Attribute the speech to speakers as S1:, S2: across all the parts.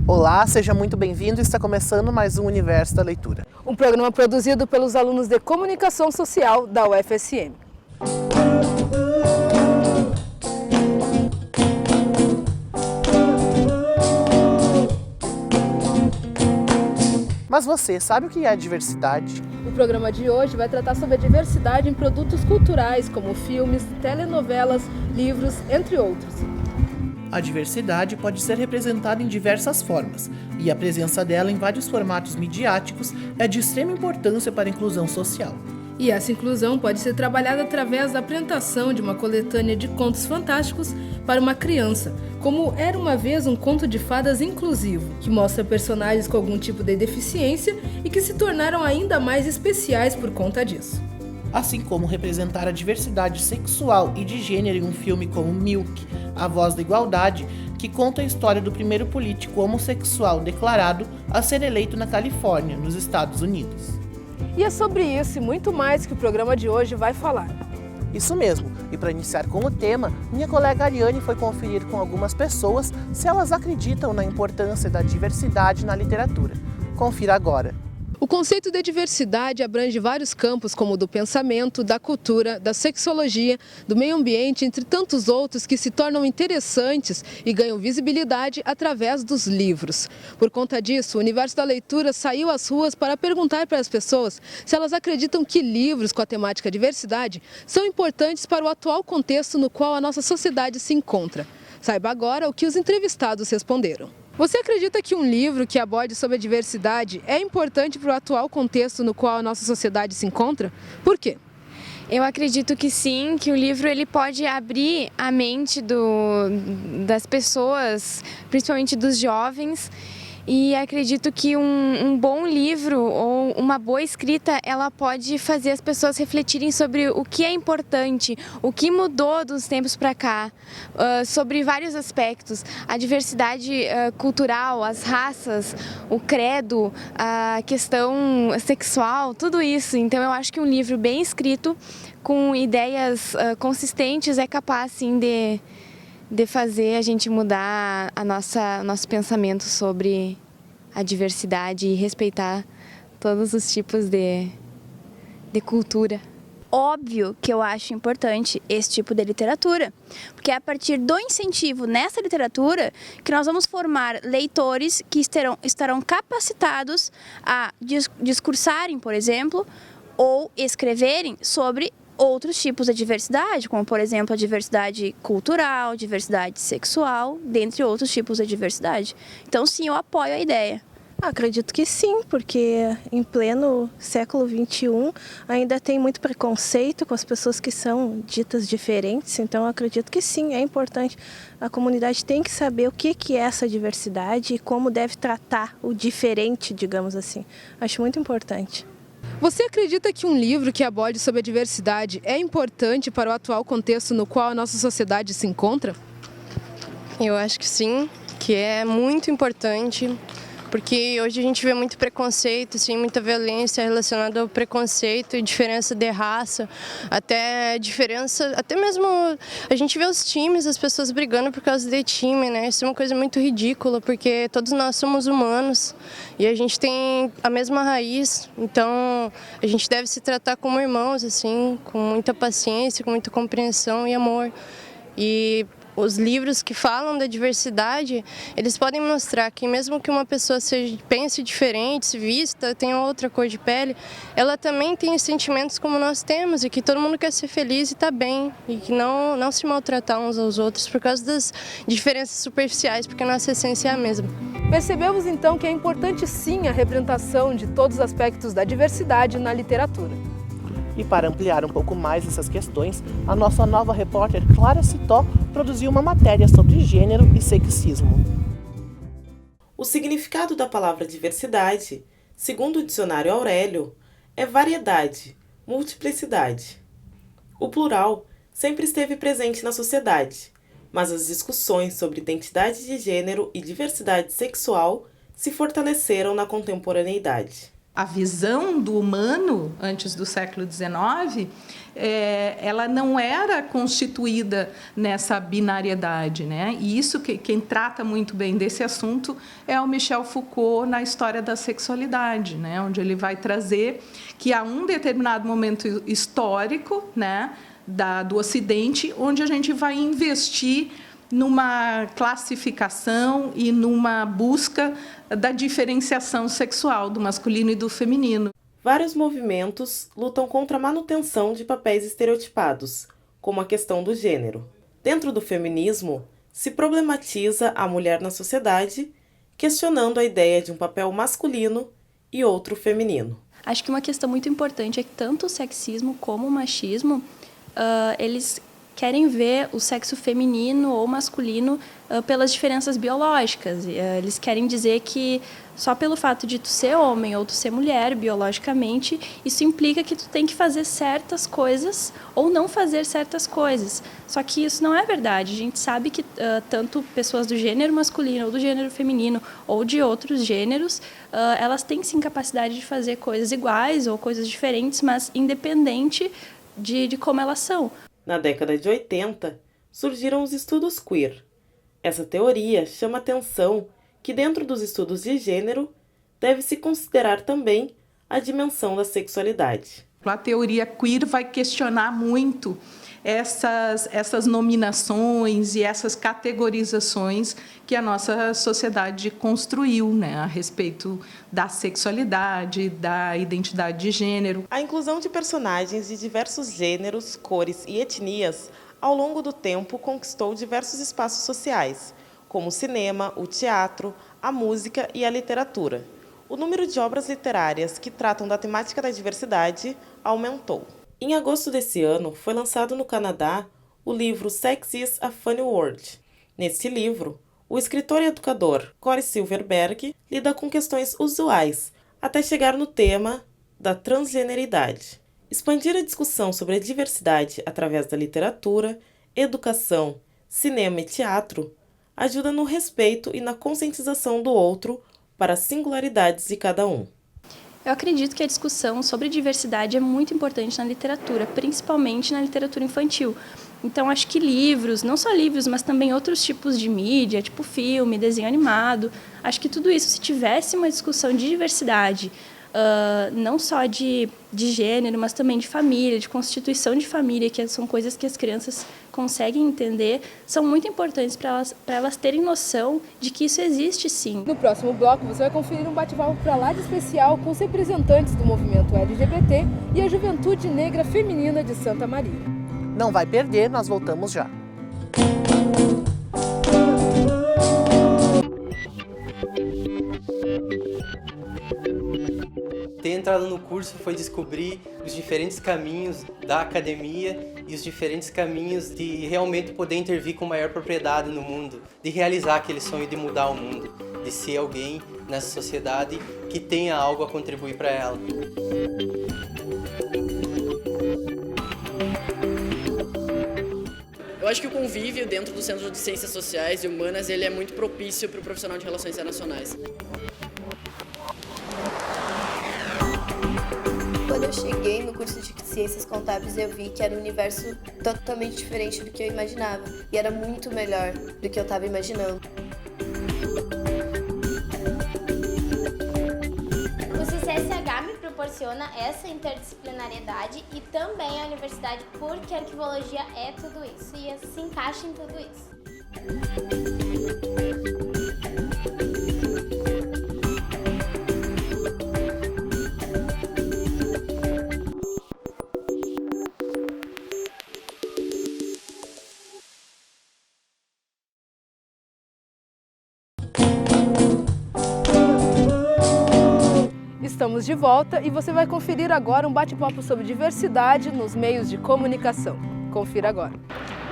S1: Olá, seja muito bem-vindo. Está começando mais um Universo da Leitura.
S2: Um programa produzido pelos alunos de Comunicação Social da UFSM.
S1: Mas você sabe o que é a diversidade?
S2: O programa de hoje vai tratar sobre a diversidade em produtos culturais, como filmes, telenovelas, livros, entre outros.
S1: A diversidade pode ser representada em diversas formas, e a presença dela em vários formatos midiáticos é de extrema importância para a inclusão social.
S2: E essa inclusão pode ser trabalhada através da apresentação de uma coletânea de contos fantásticos para uma criança, como Era uma Vez um Conto de Fadas Inclusivo, que mostra personagens com algum tipo de deficiência e que se tornaram ainda mais especiais por conta disso.
S1: Assim como representar a diversidade sexual e de gênero em um filme como Milk, A Voz da Igualdade, que conta a história do primeiro político homossexual declarado a ser eleito na Califórnia, nos Estados Unidos.
S2: E é sobre isso e muito mais que o programa de hoje vai falar.
S1: Isso mesmo, e para iniciar com o tema, minha colega Ariane foi conferir com algumas pessoas se elas acreditam na importância da diversidade na literatura. Confira agora.
S2: O conceito de diversidade abrange vários campos, como o do pensamento, da cultura, da sexologia, do meio ambiente, entre tantos outros que se tornam interessantes e ganham visibilidade através dos livros. Por conta disso, o Universo da Leitura saiu às ruas para perguntar para as pessoas se elas acreditam que livros com a temática diversidade são importantes para o atual contexto no qual a nossa sociedade se encontra. Saiba agora o que os entrevistados responderam. Você acredita que um livro que aborde sobre a diversidade é importante para o atual contexto no qual a nossa sociedade se encontra? Por quê?
S3: Eu acredito que sim, que o livro ele pode abrir a mente das pessoas, principalmente dos jovens. E acredito que um bom livro ou uma boa escrita, ela pode fazer as pessoas refletirem sobre o que é importante, o que mudou dos tempos para cá, sobre vários aspectos, a diversidade cultural, as raças, o credo, a questão sexual, tudo isso. Então eu acho que um livro bem escrito, com ideias consistentes, é capaz sim de fazer a gente mudar nosso pensamento sobre a diversidade e respeitar todos os tipos de cultura.
S4: Óbvio que eu acho importante esse tipo de literatura, porque é a partir do incentivo nessa literatura que nós vamos formar leitores que estarão capacitados a discursarem, por exemplo, ou escreverem sobre outros tipos de diversidade, como por exemplo a diversidade cultural, diversidade sexual, dentre outros tipos de diversidade. Então sim, eu apoio a ideia.
S5: Acredito que sim, porque em pleno século XXI ainda tem muito preconceito com as pessoas que são ditas diferentes, então acredito que sim, é importante. A comunidade tem que saber o que é essa diversidade e como deve tratar o diferente, digamos assim. Acho muito importante.
S2: Você acredita que um livro que aborde sobre a diversidade é importante para o atual contexto no qual a nossa sociedade se encontra?
S6: Eu acho que sim, que é muito importante, porque hoje a gente vê muito preconceito, sim, muita violência relacionada ao preconceito e diferença de raça, até mesmo a gente vê os times, as pessoas brigando por causa de time, né? Isso é uma coisa muito ridícula, porque todos nós somos humanos e a gente tem a mesma raiz, então a gente deve se tratar como irmãos, assim, com muita paciência, com muita compreensão e amor. E os livros que falam da diversidade, eles podem mostrar que mesmo que uma pessoa pense diferente, se vista, tenha outra cor de pele, ela também tem sentimentos como nós temos e que todo mundo quer ser feliz e estar bem e que não se maltratar uns aos outros por causa das diferenças superficiais, porque a nossa essência é a mesma.
S2: Percebemos então que é importante sim a representação de todos os aspectos da diversidade na literatura.
S1: E para ampliar um pouco mais essas questões, a nossa nova repórter Clara Citó produziu uma matéria sobre gênero e sexismo.
S7: O significado da palavra diversidade, segundo o dicionário Aurélio, é variedade, multiplicidade. O plural sempre esteve presente na sociedade, mas as discussões sobre identidade de gênero e diversidade sexual se fortaleceram na contemporaneidade.
S8: A visão do humano, antes do século XIX, ela não era constituída nessa binariedade, né? E isso, quem trata muito bem desse assunto é o Michel Foucault na História da Sexualidade, né? Onde ele vai trazer que há um determinado momento histórico, né, do Ocidente, onde a gente vai investir numa classificação e numa busca da diferenciação sexual do masculino e do feminino.
S7: Vários movimentos lutam contra a manutenção de papéis estereotipados, como a questão do gênero. Dentro do feminismo, se problematiza a mulher na sociedade, questionando a ideia de um papel masculino e outro feminino.
S4: Acho que uma questão muito importante é que tanto o sexismo como o machismo, eles querem ver o sexo feminino ou masculino pelas diferenças biológicas. Eles querem dizer que só pelo fato de tu ser homem ou tu ser mulher biologicamente, isso implica que tu tem que fazer certas coisas ou não fazer certas coisas. Só que isso não é verdade. A gente sabe que tanto pessoas do gênero masculino ou do gênero feminino ou de outros gêneros, elas têm sim capacidade de fazer coisas iguais ou coisas diferentes, mas independente de como elas são.
S7: Na década de 80, surgiram os estudos queer. Essa teoria chama a atenção que dentro dos estudos de gênero deve-se considerar também a dimensão da sexualidade.
S8: A teoria queer vai questionar muito essas nominações e essas categorizações que a nossa sociedade construiu, né, a respeito da sexualidade, da identidade de gênero.
S7: A inclusão de personagens de diversos gêneros, cores e etnias ao longo do tempo conquistou diversos espaços sociais, como o cinema, o teatro, a música e a literatura. O número de obras literárias que tratam da temática da diversidade aumentou. Em agosto desse ano, foi lançado no Canadá o livro Sex is a Funny Word. Neste livro, o escritor e educador Cory Silverberg lida com questões usuais, até chegar no tema da transgeneridade. Expandir a discussão sobre a diversidade através da literatura, educação, cinema e teatro ajuda no respeito e na conscientização do outro para as singularidades de cada um.
S4: Eu acredito que a discussão sobre diversidade é muito importante na literatura, principalmente na literatura infantil. Então, acho que livros, não só livros, mas também outros tipos de mídia, tipo filme, desenho animado, acho que tudo isso, se tivesse uma discussão de diversidade, não só de gênero, mas também de família, de constituição de família, que são coisas que as crianças conseguem entender, são muito importantes para elas terem noção de que isso existe sim.
S2: No próximo bloco, você vai conferir um bate-papo para lá de especial com os representantes do movimento LGBT e a Juventude Negra Feminina de Santa Maria.
S1: Não vai perder, nós voltamos já.
S9: Ter entrado no curso foi descobrir os diferentes caminhos da academia e os diferentes caminhos de realmente poder intervir com maior propriedade no mundo, de realizar aquele sonho de mudar o mundo, de ser alguém nessa sociedade que tenha algo a contribuir para ela.
S10: Eu acho que o convívio dentro do Centro de Ciências Sociais e Humanas ele é muito propício para o profissional de Relações Internacionais.
S11: Quando eu cheguei no curso de Ciências Contábeis, eu vi que era um universo totalmente diferente do que eu imaginava. E era muito melhor do que eu estava imaginando.
S12: O CCSH me proporciona essa interdisciplinariedade e também a universidade, porque a arquivologia é tudo isso e se encaixa em tudo isso.
S2: Estamos de volta e você vai conferir agora um bate-papo sobre diversidade nos meios de comunicação. Confira agora.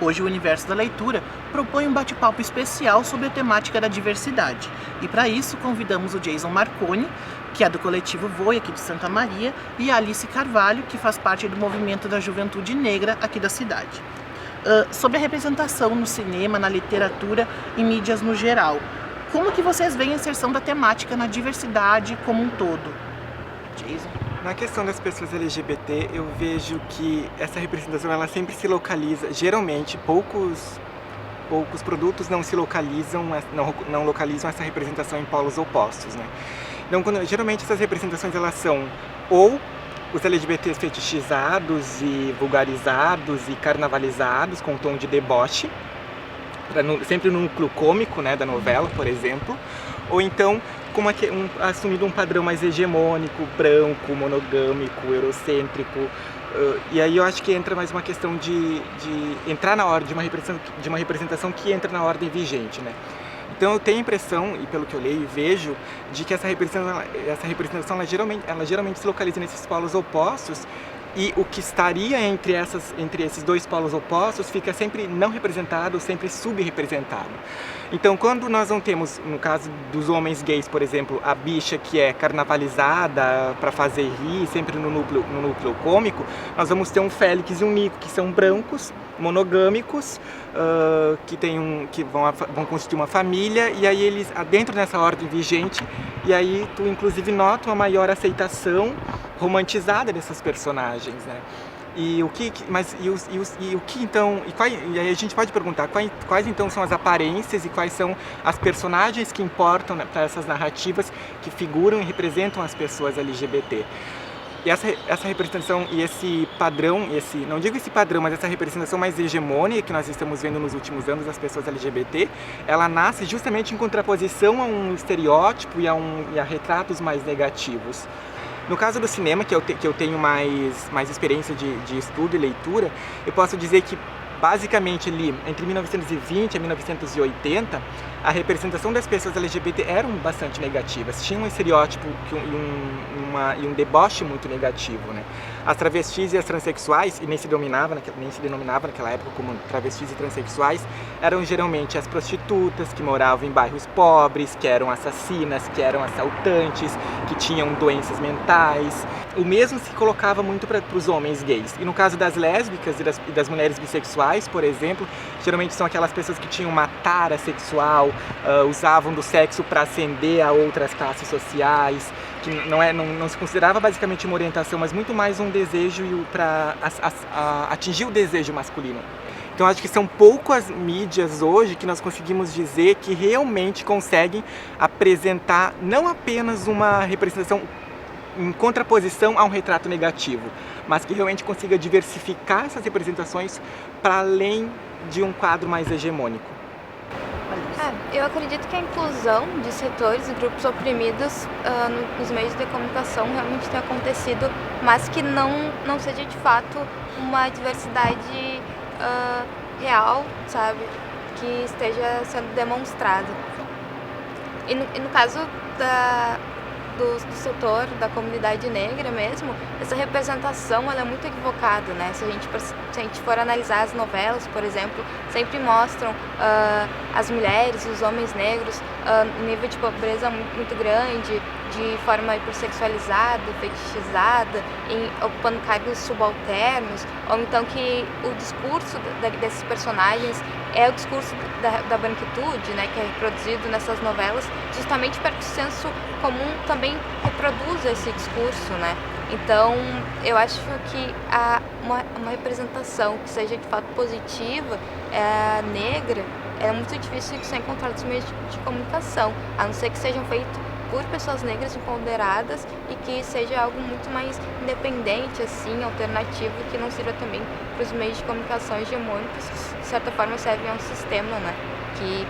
S1: Hoje o Universo da Leitura propõe um bate-papo especial sobre a temática da diversidade. E para isso convidamos o Jason Marconi, que é do coletivo Voe aqui de Santa Maria, e a Alice Carvalho, que faz parte do movimento da Juventude Negra aqui da cidade. Sobre a representação no cinema, na literatura e mídias no geral. Como que vocês veem a inserção da temática na diversidade como um todo? Jason?
S13: Na questão das pessoas LGBT, eu vejo que essa representação ela sempre se localiza, geralmente poucos produtos não se localizam, não localizam essa representação em polos opostos, né? Então, geralmente essas representações elas são ou os LGBTs fetichizados e vulgarizados e carnavalizados com um tom de deboche, sempre no núcleo cômico, né, da novela, por exemplo, ou então assumindo um padrão mais hegemônico, branco, monogâmico, eurocêntrico. E aí eu acho que entra mais uma questão de entrar na ordem, de uma representação que entra na ordem vigente, né? Então eu tenho a impressão, e pelo que eu leio e vejo, de que essa representação ela geralmente se localiza nesses polos opostos, e o que estaria entre esses dois polos opostos fica sempre não representado, sempre subrepresentado. Então, quando nós não temos, no caso dos homens gays, por exemplo, a bicha que é carnavalizada para fazer rir, sempre no núcleo cômico, nós vamos ter um Félix e um Nico, que são brancos, monogâmicos, que vão constituir uma família, e aí eles, dentro dessa ordem vigente, e aí tu inclusive nota uma maior aceitação romantizada dessas personagens, né? E aí a gente pode perguntar quais então são as aparências e quais são as personagens que importam, né, para essas narrativas que figuram e representam as pessoas LGBT. E essa representação e esse padrão, não digo esse padrão, mas essa representação mais hegemônica que nós estamos vendo nos últimos anos das pessoas LGBT, ela nasce justamente em contraposição a um estereótipo e a retratos mais negativos. No caso do cinema, que eu tenho mais experiência de estudo e leitura, eu posso dizer que basicamente ali, entre 1920 e 1980, a representação das pessoas LGBT eram bastante negativas. Tinha um estereótipo e um deboche muito negativo, né? As travestis e as transexuais, e nem se denominava naquela época como travestis e transexuais, eram geralmente as prostitutas que moravam em bairros pobres, que eram assassinas, que eram assaltantes, que tinham doenças mentais. O mesmo se colocava muito para os homens gays. E no caso das lésbicas e das mulheres bissexuais, por exemplo, geralmente são aquelas pessoas que tinham uma tara sexual, usavam do sexo para ascender a outras classes sociais, que não se considerava basicamente uma orientação, mas muito mais um desejo para atingir o desejo masculino. Então acho que são poucas mídias hoje que nós conseguimos dizer que realmente conseguem apresentar não apenas uma representação em contraposição a um retrato negativo, mas que realmente consiga diversificar essas representações para além de um quadro mais hegemônico.
S14: Eu acredito que a inclusão de setores e grupos oprimidos nos meios de comunicação realmente tem acontecido, mas que não seja de fato uma diversidade real, sabe, que esteja sendo demonstrada. E no caso do setor da comunidade negra mesmo, essa representação ela é muito equivocada, né? Se a gente for analisar as novelas, por exemplo, sempre mostram as mulheres e os homens negros um nível de pobreza muito grande, de forma hipersexualizada, fetichizada, ocupando cargos subalternos, ou então que o discurso desses personagens é o discurso da branquitude, né, que é reproduzido nessas novelas, justamente para que o senso comum também reproduza esse discurso, né? Então, eu acho que uma representação que seja de fato positiva, negra, é muito difícil de ser encontrada nos meios de comunicação, a não ser que sejam feitos por pessoas negras empoderadas e que seja algo muito mais independente, assim, alternativo, que não sirva também para os meios de comunicação hegemônicos, que de certa forma servem a um sistema, né, que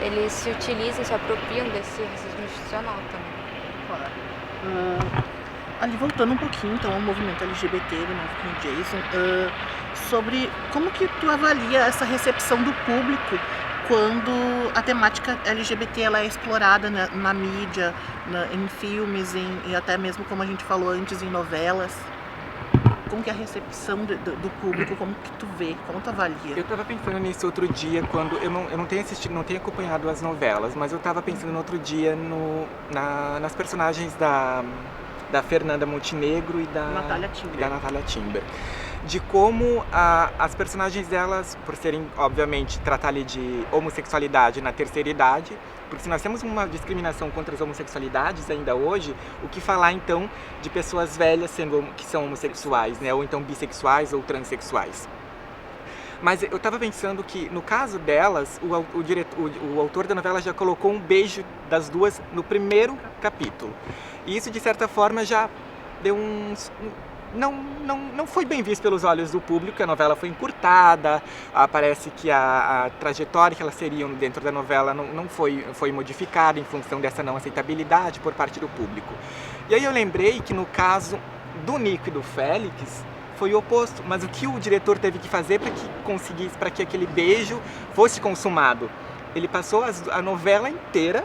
S14: eles se utilizam, se apropriam desse racismo institucional também.
S1: Claro. Ali voltando um pouquinho então ao movimento LGBT, de novo com o Jason, sobre como que tu avalia essa recepção do público quando a temática LGBT ela é explorada na mídia, em filmes, e até mesmo, como a gente falou antes, em novelas. Como que é a recepção do público, como que tu vê, como tu avalia?
S13: Eu estava pensando nisso outro dia, quando eu não tenho assistido, não tenho acompanhado as novelas, mas eu estava pensando no outro dia nas personagens da Fernanda Montenegro e da Natália Timber. De como as personagens delas, por serem, obviamente, tratar ali de homossexualidade na terceira idade, Porque se nós temos uma discriminação contra as homossexualidades ainda hoje, o que falar então de pessoas velhas que são homossexuais, né? Ou então bissexuais ou transexuais. Mas eu estava pensando que, no caso delas, o autor da novela já colocou um beijo das duas no primeiro capítulo. E isso, de certa forma, já deu não foi bem visto pelos olhos do público. A novela foi encurtada, parece que a trajetória que elas teriam dentro da novela não foi modificada em função dessa não aceitabilidade por parte do público. E aí eu lembrei que, no caso do Nico e do Félix, foi o oposto, mas o que o diretor teve que fazer para que aquele beijo fosse consumado? Ele passou a novela inteira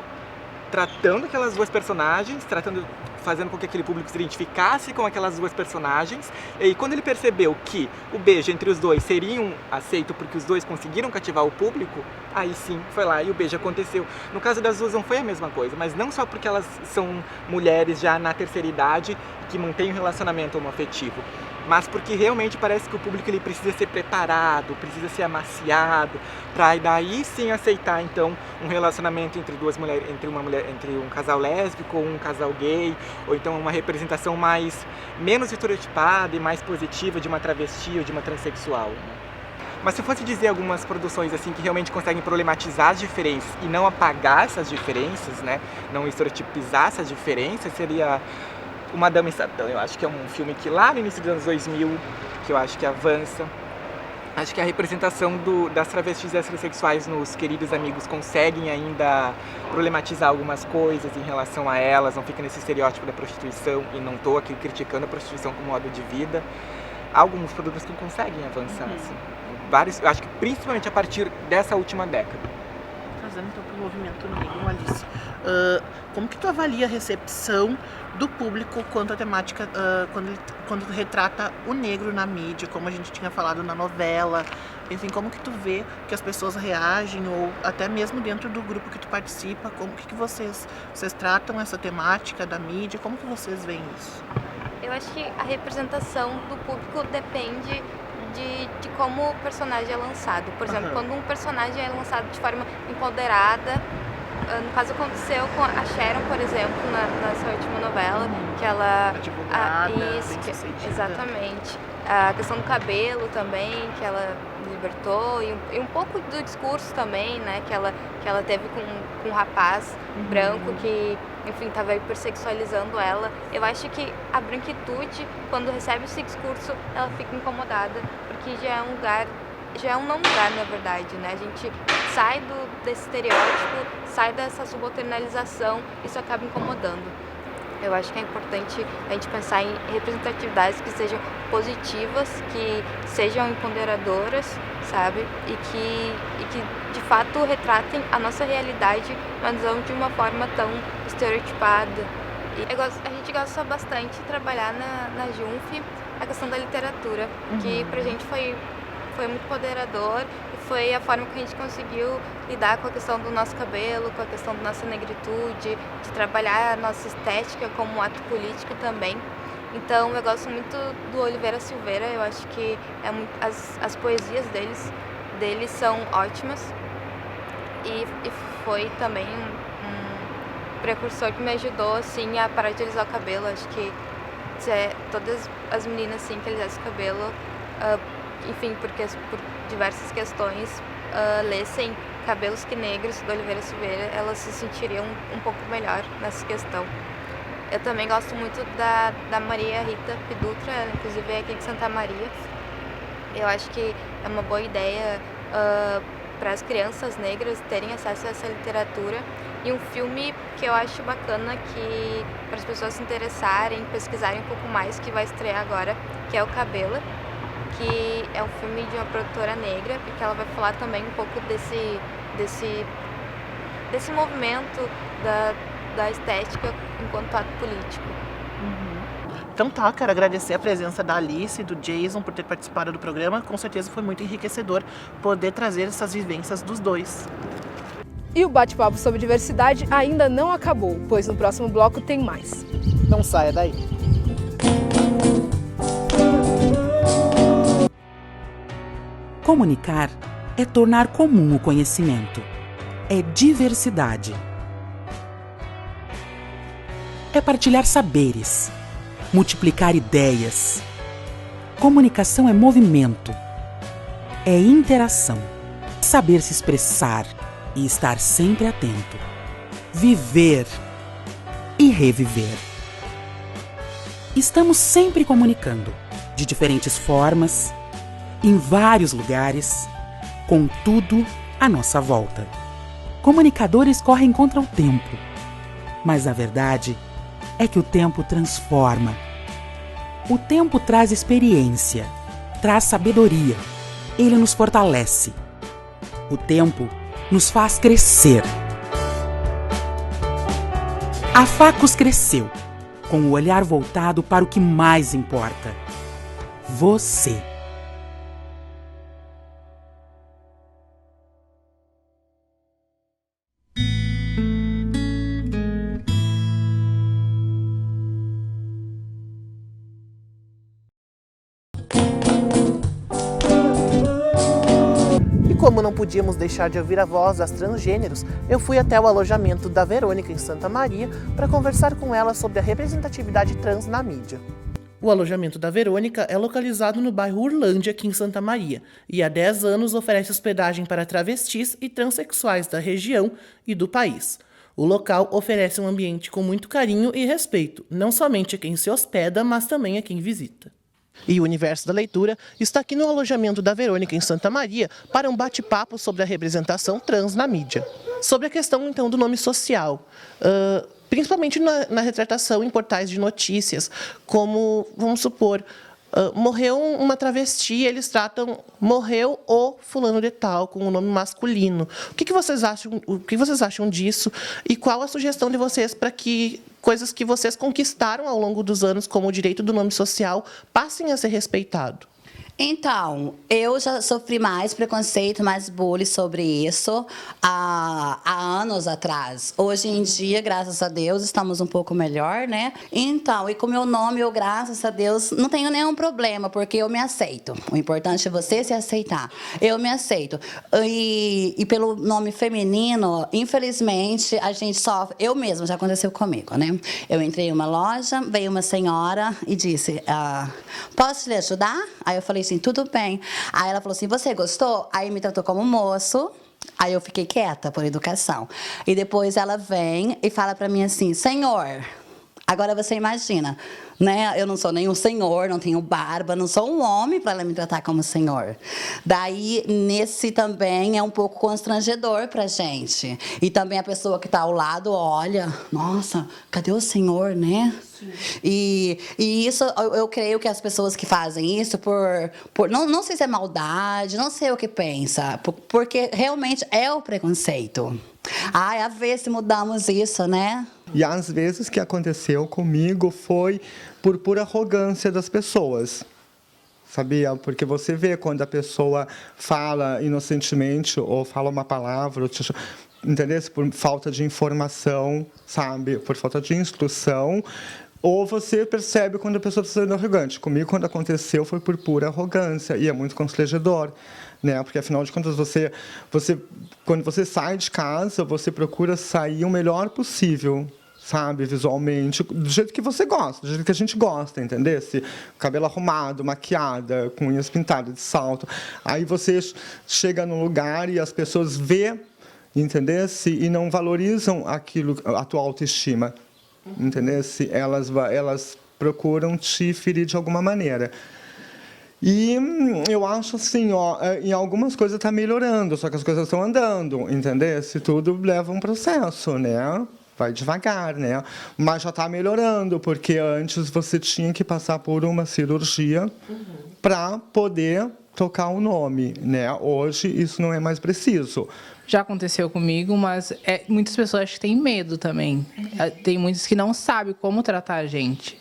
S13: tratando aquelas duas personagens, fazendo com que aquele público se identificasse com aquelas duas personagens. E aí, quando ele percebeu que o beijo entre os dois seria aceito porque os dois conseguiram cativar o público, aí sim, foi lá e o beijo aconteceu. No caso das duas não foi a mesma coisa, mas não só porque elas são mulheres já na terceira idade que mantêm um relacionamento homoafetivo, mas porque realmente parece que o público ele precisa ser preparado, precisa ser amaciado, para daí sim aceitar então um relacionamento entre duas mulheres, entre um casal lésbico ou um casal gay, ou então uma representação menos estereotipada e mais positiva de uma travesti ou de uma transexual, né? Mas se eu fosse dizer algumas produções assim que realmente conseguem problematizar as diferenças e não apagar essas diferenças, né, não estereotipizar essas diferenças, seria O Madame Satã. Eu acho que é um filme que lá no início dos anos 2000, que eu acho que avança. Acho que a representação das travestis e das transexuais nos Queridos Amigos conseguem ainda problematizar algumas coisas em relação a elas, não fica nesse estereótipo da prostituição, e não estou aqui criticando a prostituição como modo de vida. Há alguns produtos que conseguem avançar, assim. Vários, eu acho que principalmente a partir dessa última década.
S1: Trazendo então para o movimento negro, Alice. Como que tu avalia a recepção do público quanto à temática, quando retrata o negro na mídia, como a gente tinha falado na novela? Enfim, como que tu vê que as pessoas reagem, ou até mesmo dentro do grupo que tu participa, como que vocês tratam essa temática da mídia, como que vocês veem isso?
S14: Eu acho que a representação do público depende de como o personagem é lançado. Por exemplo, quando um personagem é lançado de forma empoderada, no caso aconteceu com a Sharon, por exemplo, nessa última novela, que ela... Exatamente. A questão do cabelo também, que ela libertou, e um pouco do discurso também, né, que ela teve com um rapaz branco que, enfim, estava hipersexualizando ela. Eu acho que a branquitude, quando recebe esse discurso, ela fica incomodada, porque já é um não lugar, na verdade, né? A gente sai desse estereótipo, sai dessa subalternização, isso acaba incomodando. Eu acho que é importante a gente pensar em representatividades que sejam positivas, que sejam empoderadoras, sabe? E que de fato retratem a nossa realidade, mas não de uma forma tão estereotipada. A gente gosta bastante de trabalhar na Junf a questão da literatura, que pra gente foi muito empoderador, e foi a forma que a gente conseguiu lidar com a questão do nosso cabelo, com a questão da nossa negritude, de trabalhar a nossa estética como ato político também. Então eu gosto muito do Oliveira Silveira, eu acho que as poesias deles são ótimas, e foi também um precursor que me ajudou assim, a parar de alisar o cabelo. Acho que todas as meninas assim, que alisassem o cabelo, enfim, porque por diversas questões, lessem Cabelos que Negros, do Oliveira Silveira, elas se sentiriam um pouco melhor nessa questão. Eu também gosto muito da Maria Rita Pidutra, ela inclusive é aqui de Santa Maria. Eu acho que é uma boa ideia para as crianças negras terem acesso a essa literatura. E um filme que eu acho bacana, que para as pessoas se interessarem, pesquisarem um pouco mais, que vai estrear agora, que é o Cabela, que é um filme de uma produtora negra, e que ela vai falar também um pouco desse movimento da estética enquanto ato político.
S1: Então tá, quero agradecer a presença da Alice e do Jason por ter participado do programa. Com certeza foi muito enriquecedor poder trazer essas vivências dos dois.
S2: E o bate-papo sobre diversidade ainda não acabou, pois no próximo bloco tem mais.
S1: Não saia daí.
S15: Comunicar é tornar comum o conhecimento. É diversidade. é partilhar saberes, multiplicar ideias. Comunicação é movimento, é interação, saber se expressar e estar sempre atento, viver e reviver. Estamos sempre comunicando, de diferentes formas, em vários lugares, com tudo à nossa volta. Comunicadores correm contra o tempo, mas a verdade é que o tempo transforma. O tempo traz experiência, traz sabedoria, ele nos fortalece. O tempo nos faz crescer. A Facus cresceu, com o olhar voltado para o que mais importa: você.
S1: Como não podíamos deixar de ouvir a voz das transgêneros, eu fui até o alojamento da Verônica em Santa Maria para conversar com ela sobre a representatividade trans na mídia. O alojamento da Verônica é localizado no bairro Urlândia, aqui em Santa Maria, e há 10 anos oferece hospedagem para travestis e transexuais da região e do país. O local oferece um ambiente com muito carinho e respeito, não somente a quem se hospeda, mas também a quem visita. E o Universo da Leitura está aqui no alojamento da Verônica em Santa Maria para um bate-papo sobre a representação trans na mídia. Sobre a questão, então, do nome social, principalmente na retratação em portais de notícias, como, vamos supor, morreu uma travesti, eles tratam morreu o fulano de tal com o nome masculino. O que vocês acham disso e qual a sugestão de vocês para que coisas que vocês conquistaram ao longo dos anos, como o direito do nome social, passem a ser respeitado?
S16: Então, eu já sofri mais preconceito, mais bullying sobre isso há anos atrás. Hoje em dia, graças a Deus, estamos um pouco melhor, né? Então, e com o meu nome, eu, graças a Deus, não tenho nenhum problema, porque eu me aceito. O importante é você se aceitar. Eu me aceito. E pelo nome feminino, infelizmente, a gente sofre. Eu mesma, já aconteceu comigo, né? Eu entrei em uma loja, veio uma senhora e disse, posso lhe ajudar? Aí eu falei assim, tudo bem. Aí ela falou assim, você gostou? Aí me tratou como moço. Aí eu fiquei quieta, por educação. E depois ela vem e fala pra mim assim, senhor, agora você imagina, né? Eu não sou nenhum senhor, não tenho barba, não sou um homem para ela me tratar como senhor. Daí, nesse também é um pouco constrangedor pra gente. E também a pessoa que tá ao lado olha, nossa, cadê o senhor, né? E isso, eu creio que as pessoas que fazem isso, não sei se é maldade, não sei o que pensa, porque realmente é o preconceito. A ver se mudamos isso, né?
S17: E às vezes o que aconteceu comigo foi por pura arrogância das pessoas. Sabia? Porque você vê quando a pessoa fala inocentemente ou fala uma palavra, entendeu? Por falta de informação, sabe? Por falta de instrução. Ou você percebe quando a pessoa está sendo arrogante. Comigo, quando aconteceu, foi por pura arrogância. E é muito constrangedor, né? Porque, afinal de contas, quando você sai de casa, você procura sair o melhor possível, sabe? Visualmente, do jeito que você gosta, do jeito que a gente gosta, entendeu? Cabelo arrumado, maquiada, com unhas pintadas, de salto. Aí você chega num lugar e as pessoas vê, entendeu? E não valorizam aquilo, a tua autoestima. Entendeu? Elas procuram te ferir de alguma maneira. E eu acho assim, em algumas coisas está melhorando, só que as coisas estão andando, entendeu? Se tudo leva um processo, né? Vai devagar, né? Mas já está melhorando, porque antes você tinha que passar por uma cirurgia para poder tocar o nome, né? Hoje isso não é mais preciso.
S18: Já aconteceu comigo, mas muitas pessoas têm medo também. Tem muitos que não sabem como tratar a gente,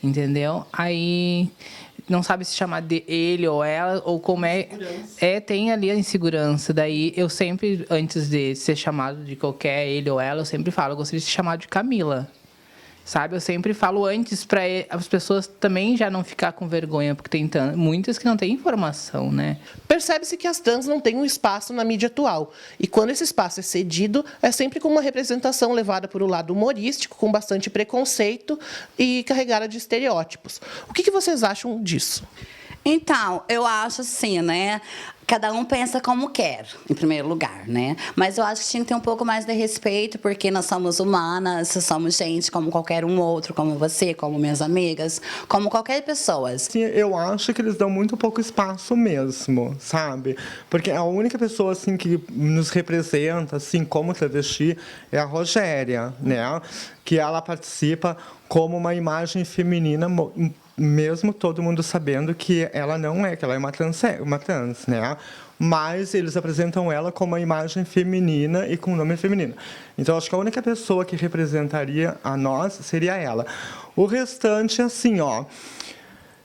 S18: entendeu? Aí não sabe se chamar de ele ou ela, ou como tem ali a insegurança. Daí eu sempre, antes de ser chamado de qualquer ele ou ela, eu sempre falo, eu gostaria de ser chamado de Camila. sabe? Eu sempre falo antes para as pessoas também já não ficar com vergonha, porque tem muitas que não têm informação, né?
S1: Percebe-se que as trans não têm um espaço na mídia atual. E quando esse espaço é cedido, é sempre com uma representação levada por um lado humorístico, com bastante preconceito e carregada de estereótipos. O que vocês acham disso?
S16: Então, eu acho assim, né? Cada um pensa como quer, em primeiro lugar, né? Mas eu acho que tinha que ter um pouco mais de respeito, porque nós somos humanas, somos gente como qualquer um outro, como você, como minhas amigas, como qualquer pessoa.
S17: Eu acho que eles dão muito pouco espaço mesmo, sabe? Porque a única pessoa, assim, que nos representa, assim, como travesti, é a Rogéria, né? Que ela participa como uma imagem feminina, mesmo todo mundo sabendo que ela não é, que ela é uma trans, né? Mas eles apresentam ela como uma imagem feminina e com nome feminino. Então, acho que a única pessoa que representaria a nós seria ela. O restante, assim, ó...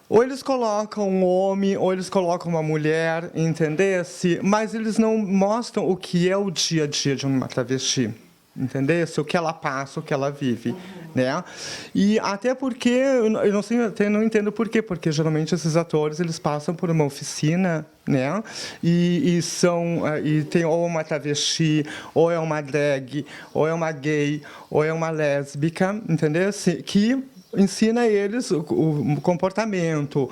S17: Ou eles colocam um homem, ou eles colocam uma mulher, entendesse? Mas eles não mostram o que é o dia a dia de uma travesti. Entendeu? O que ela passa, o que ela vive, né? E até porque, eu não sei, até não entendo por quê, porque geralmente esses atores, eles passam por uma oficina, né? E tem ou uma travesti, ou é uma drag, ou é uma gay, ou é uma lésbica, entendeu? Que ensina eles o comportamento,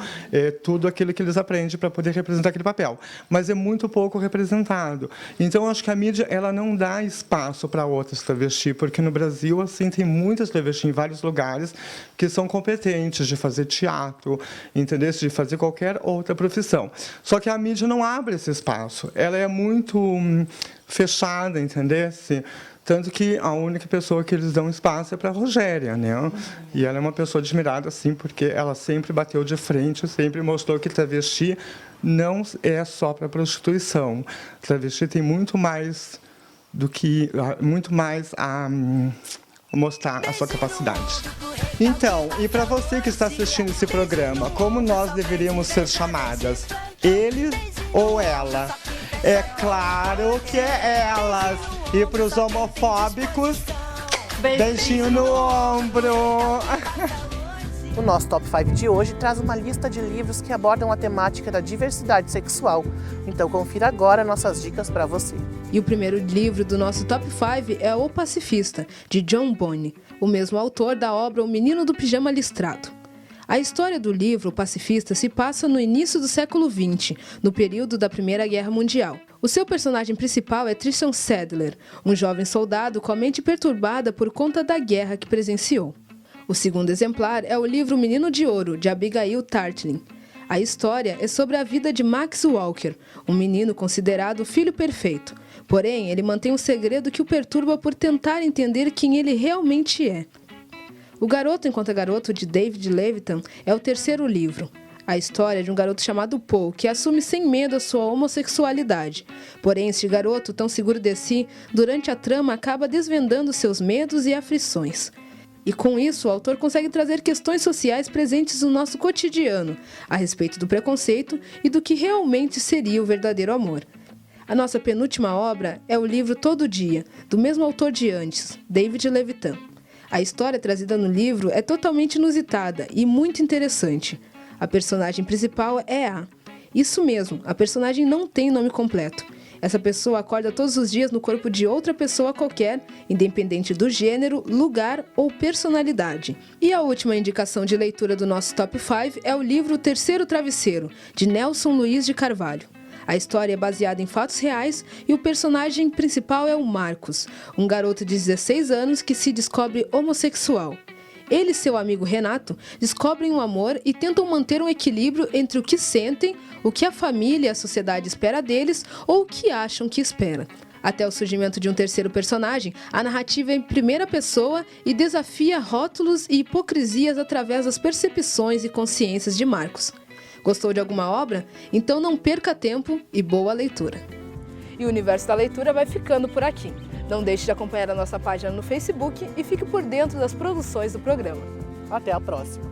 S17: tudo aquilo que eles aprendem para poder representar aquele papel. Mas é muito pouco representado. Então, acho que a mídia ela não dá espaço para outras travestis, porque no Brasil assim, tem muitas travestis em vários lugares que são competentes de fazer teatro, entendeu? De fazer qualquer outra profissão. Só que a mídia não abre esse espaço. Ela é muito fechada, entendeu? Tanto que a única pessoa que eles dão espaço é para a Rogéria, né? E ela é uma pessoa admirada, assim, porque ela sempre bateu de frente, sempre mostrou que travesti não é só para prostituição. Travesti tem muito mais a mostrar a sua capacidade. Então, e para você que está assistindo esse programa, como nós deveríamos ser chamadas? Ele ou ela? É claro que é elas. E para os homofóbicos, beijinho no ombro.
S1: O nosso Top 5 de hoje traz uma lista de livros que abordam a temática da diversidade sexual. Então confira agora nossas dicas para você.
S2: E o primeiro livro do nosso Top 5 é O Pacifista, de John Bonne, o mesmo autor da obra O Menino do Pijama Listrado. A história do livro, O Pacifista, se passa no início do século XX, no período da Primeira Guerra Mundial. O seu personagem principal é Tristan Sadler, um jovem soldado com a mente perturbada por conta da guerra que presenciou. O segundo exemplar é o livro Menino de Ouro, de Abigail Tartling. A história é sobre a vida de Max Walker, um menino considerado o filho perfeito. Porém, ele mantém um segredo que o perturba por tentar entender quem ele realmente é. O Garoto Enquanto Garoto, de David Levitan, é o terceiro livro. A história de um garoto chamado Paul, que assume sem medo a sua homossexualidade. Porém, este garoto, tão seguro de si, durante a trama acaba desvendando seus medos e aflições. E com isso, o autor consegue trazer questões sociais presentes no nosso cotidiano, a respeito do preconceito e do que realmente seria o verdadeiro amor. A nossa penúltima obra é o livro Todo Dia, do mesmo autor de antes, David Levitan. A história trazida no livro é totalmente inusitada e muito interessante. A personagem principal é A. Isso mesmo, a personagem não tem nome completo. Essa pessoa acorda todos os dias no corpo de outra pessoa qualquer, independente do gênero, lugar ou personalidade. E a última indicação de leitura do nosso Top 5 é o livro O Terceiro Travesseiro, de Nelson Luiz de Carvalho. A história é baseada em fatos reais e o personagem principal é o Marcos, um garoto de 16 anos que se descobre homossexual. Ele e seu amigo Renato descobrem um amor e tentam manter um equilíbrio entre o que sentem, o que a família e a sociedade espera deles ou o que acham que espera. Até o surgimento de um terceiro personagem, a narrativa é em primeira pessoa e desafia rótulos e hipocrisias através das percepções e consciências de Marcos. Gostou de alguma obra? Então não perca tempo e boa leitura! E o Universo da Leitura vai ficando por aqui. Não deixe de acompanhar a nossa página no Facebook e fique por dentro das produções do programa.
S1: Até a próxima!